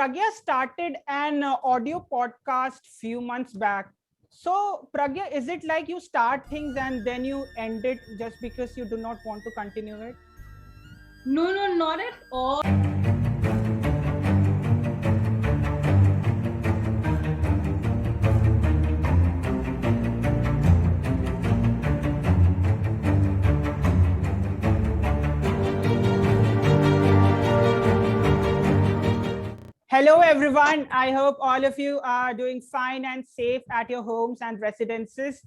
Pragya started an audio podcast few months back. So, Pragya, is it like you start things and then you end it just because you do not want to continue it? No, not at all. Hello, everyone. I hope all of you are doing fine and safe at your homes and residences.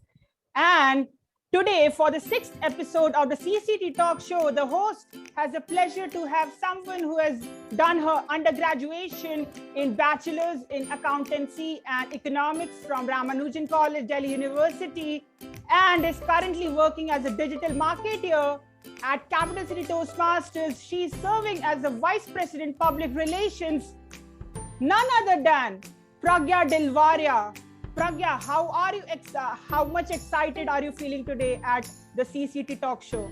And today, for the sixth episode of the CCT Talk Show, the host has the pleasure to have someone who has done her undergraduation in Bachelor's in Accountancy and Economics from Ramanujan College, Delhi University, and is currently working as a digital marketer at Capital City Toastmasters. She's serving as the Vice President Public Relations. None other than Pragya Dilwaria. Pragya, how are you? How much excited are you feeling today at the CCT Talk Show?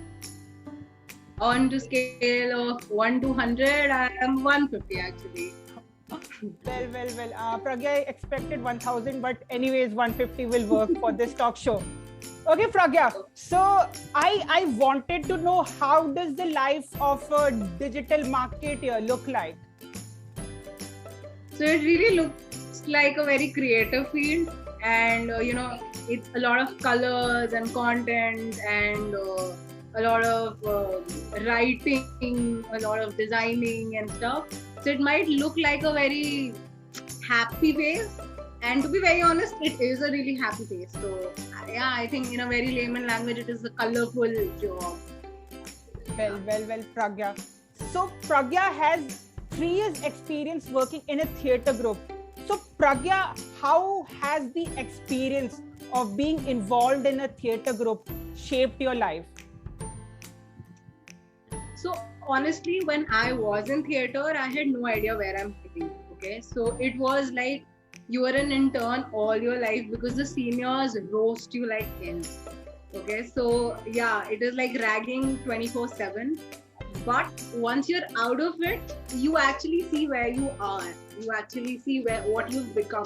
On to scale of 1 to 100, I am 150 actually. Well. Pragya expected 1000, but anyways, 150 will work for this talk show. Okay, Pragya. So I wanted to know, how does the life of a digital marketer look like? So it really looks like a very creative field, and it's a lot of colors and content and a lot of writing, a lot of designing and stuff. So it might look like a very happy face, and to be very honest, it is a really happy face. So yeah, I think in a very layman language, it is a colorful job. Well, Pragya. So Pragya has 3 years experience working in a theatre group. So Pragya, how has the experience of being involved in a theatre group shaped your life? So honestly, when I was in theatre, I had no idea where I'm fitting. Okay, so it was like you were an intern all your life because the seniors roast you like hens. Okay, so yeah, it is like ragging 24/7. But once you're out of it, you actually see where you are. You actually see what you've become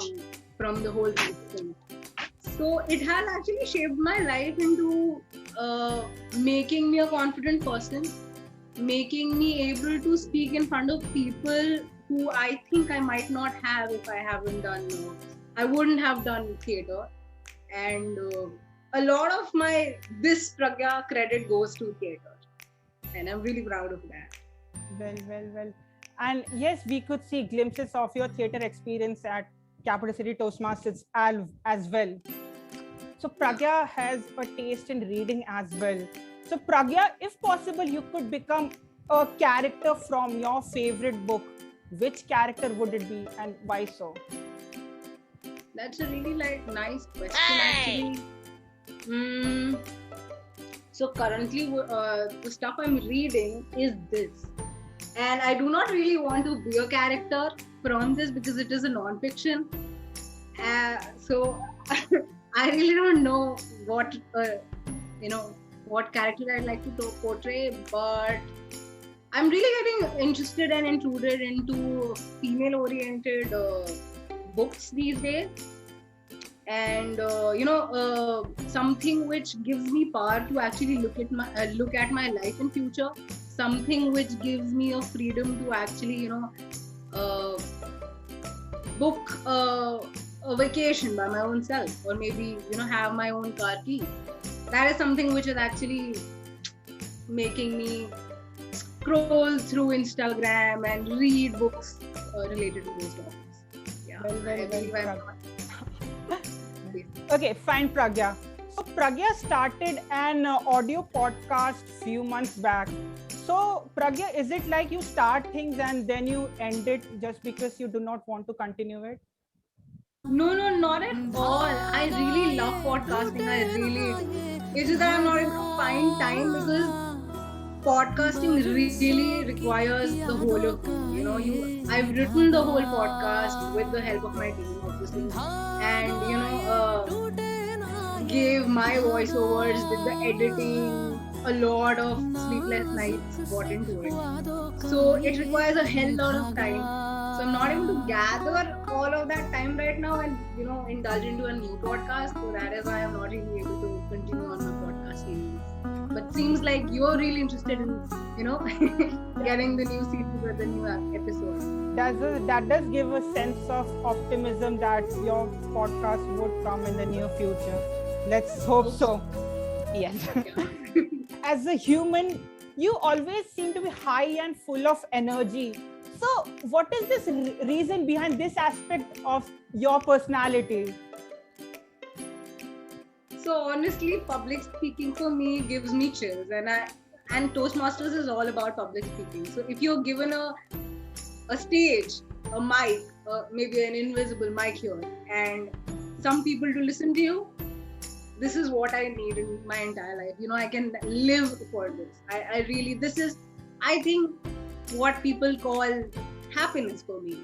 from the whole thing. So it has actually shaped my life into making me a confident person, making me able to speak in front of people who I think I might not have if I haven't done. I wouldn't have done theatre, and a lot of this Pragya credit goes to theatre. And I'm really proud of that. Well. And yes, we could see glimpses of your theatre experience at Capital City Toastmasters as well. So Pragya has a taste in reading as well. So Pragya, if possible, you could become a character from your favorite book. Which character would it be and why so? That's a really nice question actually. So currently, the stuff I'm reading is this. And I do not really want to be a character from this because it is a non-fiction. So I really don't know what character I'd like to portray, but I'm really getting interested and intruded into female-oriented books these days. And something which gives me power to actually look at my life in future, something which gives me a freedom to actually book a vacation by my own self, or maybe have my own car key. That is something which is actually making me scroll through Instagram and read books related to those topics. Yeah, well, Okay, fine, Pragya. So Pragya started an audio podcast few months back. So Pragya, is it like you start things and then you end it just because you do not want to continue it? No, not at all. I really love podcasting. It's just that I'm not able to find time because podcasting really requires the whole of you. I've written the whole podcast with the help of my team, obviously, and gave my voiceovers, did the editing, a lot of sleepless nights got into it. So it requires a hell lot of time. So I'm not able to gather all of that time right now and indulge into a new podcast. So that is why I'm not really able to continue on my podcast series. But seems like you're really interested in getting the new series or the new episode. That does give a sense of optimism that your podcast would come in the near future. Let's hope so. Yes. Yeah. As a human, you always seem to be high and full of energy. So, what is this reason behind this aspect of your personality? So honestly, public speaking for me gives me chills, and Toastmasters is all about public speaking. So if you're given a stage, a mic, maybe an invisible mic here, and some people to listen to you, this is what I need in my entire life. I can live for this. I really, this is, I think, what people call happiness for me.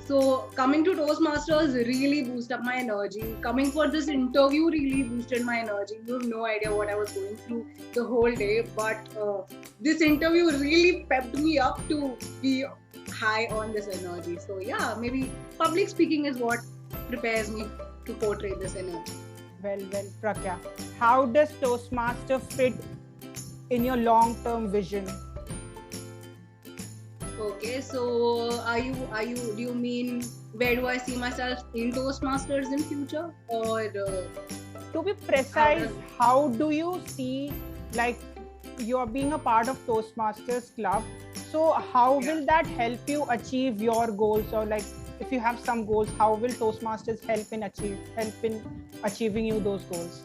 So coming to Toastmasters really boosted up my energy. Coming for this interview really boosted my energy. You have no idea what I was going through the whole day, but this interview really pepped me up to be high on this energy. So yeah, maybe public speaking is what prepares me to portray this energy. Well, Pragya, how does Toastmaster fit in your long-term vision? Okay, so do you mean where do I see myself in Toastmasters in future, or to be precise, how do you see, like, you're being a part of Toastmasters Club? So how will that help you achieve your goals, or like if you have some goals, how will Toastmasters help in achieving you those goals?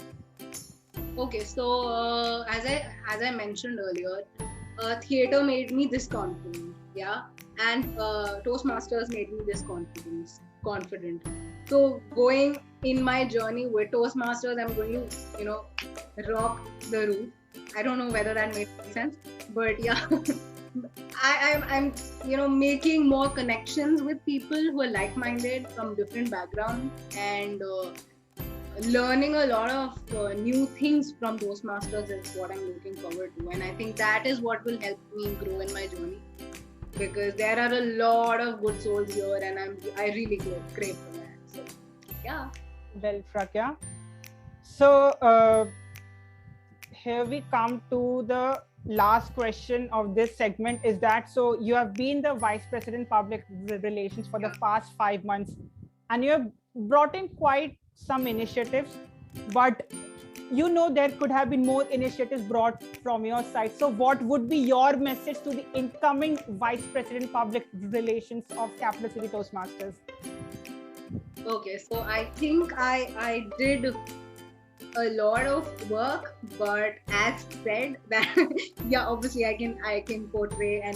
Okay, so as I mentioned earlier, theater made me this confident. Yeah, and Toastmasters made me this confident. So going in my journey with Toastmasters, I'm going to rock the roof. I don't know whether that made sense, but yeah, I'm making more connections with people who are like-minded from different backgrounds, and learning a lot of new things from Toastmasters is what I'm looking forward to, and I think that is what will help me grow in my journey. Because there are a lot of good souls here, and I really crave for that. So, yeah. Well, Pragya. So here we come to the last question of this segment. Is that so? You have been the Vice President Public Relations for the past 5 months, and you have brought in quite some initiatives, but there could have been more initiatives brought from your side. So what would be your message to the incoming Vice President Public Relations of Capital City Toastmasters? Okay, so I think I did a lot of work, but as said that yeah, obviously I can portray and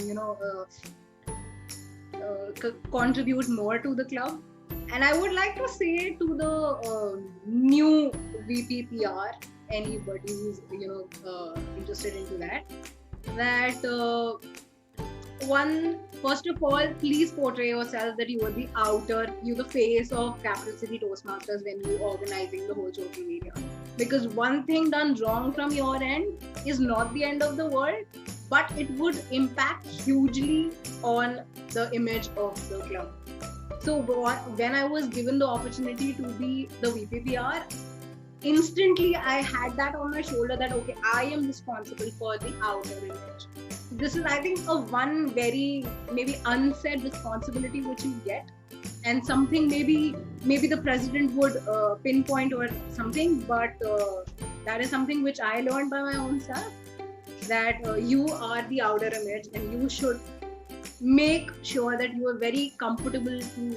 contribute more to the club. And I would like to say to the new VP PR, anybody who's interested into that first of all, please portray yourself that you are the face of Capital City Toastmasters when you're organizing the whole social media. Because one thing done wrong from your end is not the end of the world, but it would impact hugely on the image of the club. So when I was given the opportunity to be the VPPR, instantly I had that on my shoulder that okay, I am responsible for the outer image. This is, I think, a one very maybe unsaid responsibility which you get, and something maybe the president would pinpoint or something, but that is something which I learned by my own self, that you are the outer image, and you should make sure that you are very comfortable to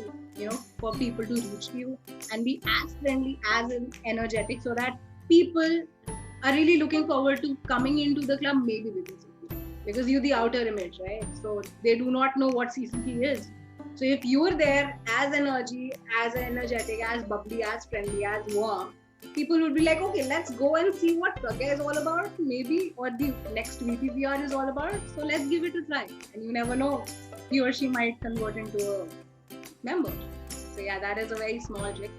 for people to reach you, and be as friendly, as energetic, so that people are really looking forward to coming into the club maybe because you're the outer image, right? So they do not know what CCT is. So if you're there as energetic, as bubbly, as friendly, as warm, people would be like, okay, let's go and see what Pragya is all about, maybe, or the next VPPR is all about. So let's give it a try. And you never know, he or she might convert into a member. So yeah, that is a very small trick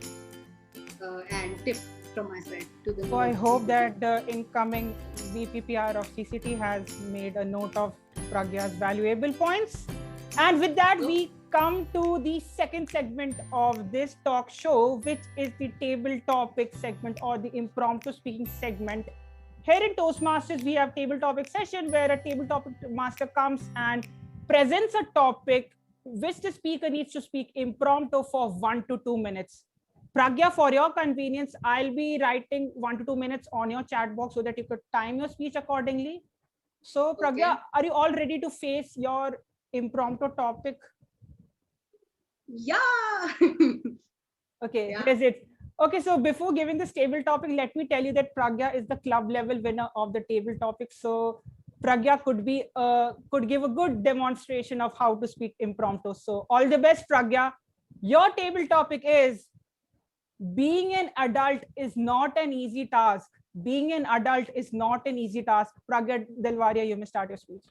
and tip from my side to the. So I hope that the incoming VPPR of CCT has made a note of Pragya's valuable points. And with that, we come to the second segment of this talk show, which is the table topic segment or the impromptu speaking segment. Here in Toastmasters, we have table topic session where a table topic master comes and presents a topic which the speaker needs to speak impromptu for 1 to 2 minutes. Pragya, for your convenience, I'll be writing 1 to 2 minutes on your chat box so that you could time your speech accordingly. So, Pragya, are you all ready to face your impromptu topic? Yeah. Okay, Yeah. here's it. Okay, so before giving this table topic, let me tell you that Pragya is the club level winner of the table topic. So Pragya could give a good demonstration of how to speak impromptu. So all the best, Pragya. Your table topic is being an adult is not an easy task. Being an adult is not an easy task. Pragya Dilwaria, you may start your speech.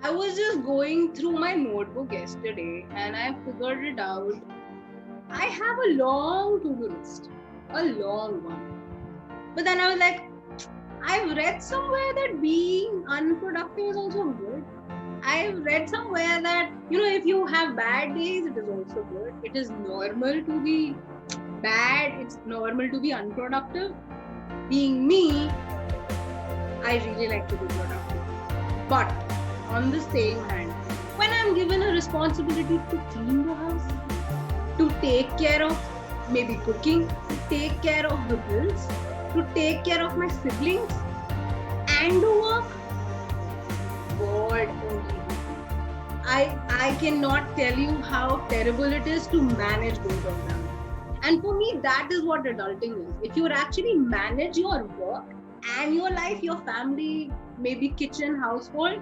I was just going through my notebook yesterday and I figured it out. I have a long to-do list, a long one. But then I was like, I've read somewhere that being unproductive is also good. I've read somewhere that, if you have bad days, it is also good. It is normal to be bad. It's normal to be unproductive. Being me, I really like to be productive. But on the same hand, when I'm given a responsibility to clean the house, to take care of maybe cooking, to take care of the bills, to take care of my siblings, and to work, God only. I cannot tell you how terrible it is to manage both of them. And for me, that is what adulting is. If you actually manage your work and your life, your family, maybe kitchen, household,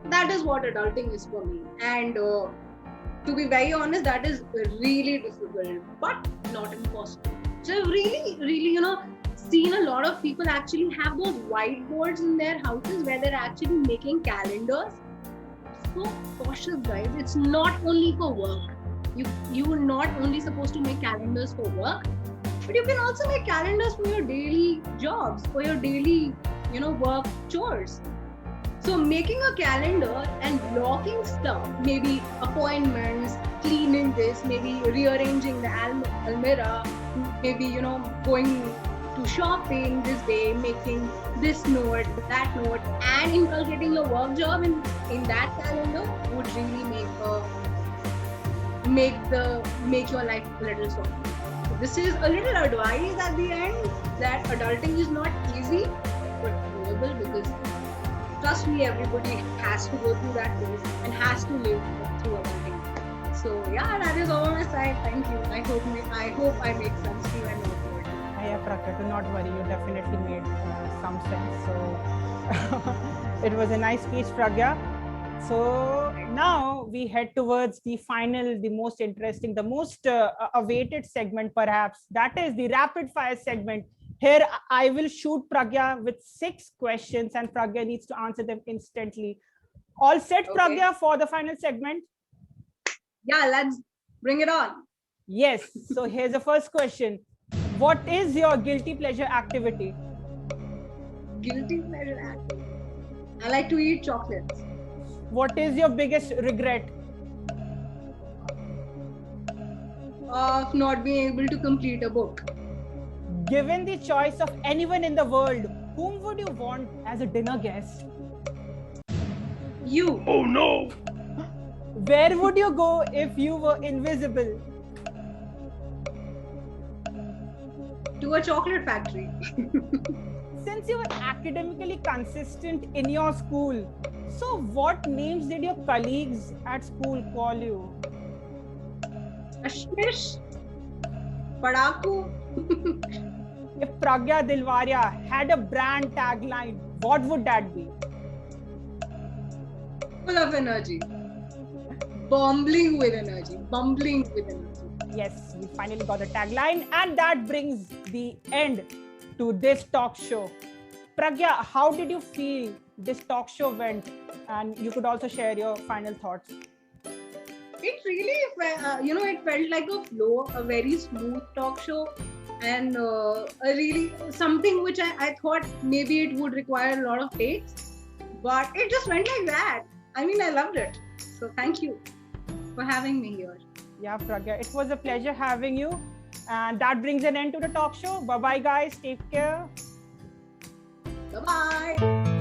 that is what adulting is for me. And to be very honest, that is really difficult, but not impossible. So I've really, seen a lot of people actually have those whiteboards in their houses where they're actually making calendars. So cautious, guys. It's not only for work. You are not only supposed to make calendars for work, but you can also make calendars for your daily jobs, for your daily, work chores. So making a calendar and blocking stuff, maybe appointments, cleaning this, maybe rearranging the almirah, maybe, going to shopping this day, making this note, that note, and inculcating your work job in that calendar would really make your life a little softer. So this is a little advice at the end that adulting is not easy, but doable, because trust me, everybody has to go through that phase and has to live through adulting. So yeah, that is all on my side. Thank you. I hope I make sense to you and not bored. Yeah, Pragya, do not worry. You definitely made some sense. So it was a nice speech, Pragya. So now we head towards the final, the most interesting, the most awaited segment, perhaps. That is the rapid fire segment. Here, I will shoot Pragya with 6 questions and Pragya needs to answer them instantly. All set, okay, Pragya, for the final segment? Yeah, let's bring it on. Yes. So here's the first question. What is your guilty pleasure activity? Guilty pleasure activity? I like to eat chocolates. What is your biggest regret? Of not being able to complete a book. Given the choice of anyone in the world, whom would you want as a dinner guest? You. Oh no! Where would you go if you were invisible? To a chocolate factory. Since you were academically consistent in your school, so what names did your colleagues at school call you? Ashmish, Padaku. If Pragya Dilwaria had a brand tagline, what would that be? Full of energy. Bumbling with energy. Bumbling with energy. Yes, we finally got the tagline, and that brings the end to this talk show. Pragya, how did you feel this talk show went? And you could also share your final thoughts. It really, it felt like a flow, a very smooth talk show, and a really something which I thought maybe it would require a lot of takes, but it just went like that. I mean, I loved it. So thank you for having me here. Yeah, Pragya, it was a pleasure having you. And that brings an end to the talk show. Bye-bye, guys. Take care. Bye-bye.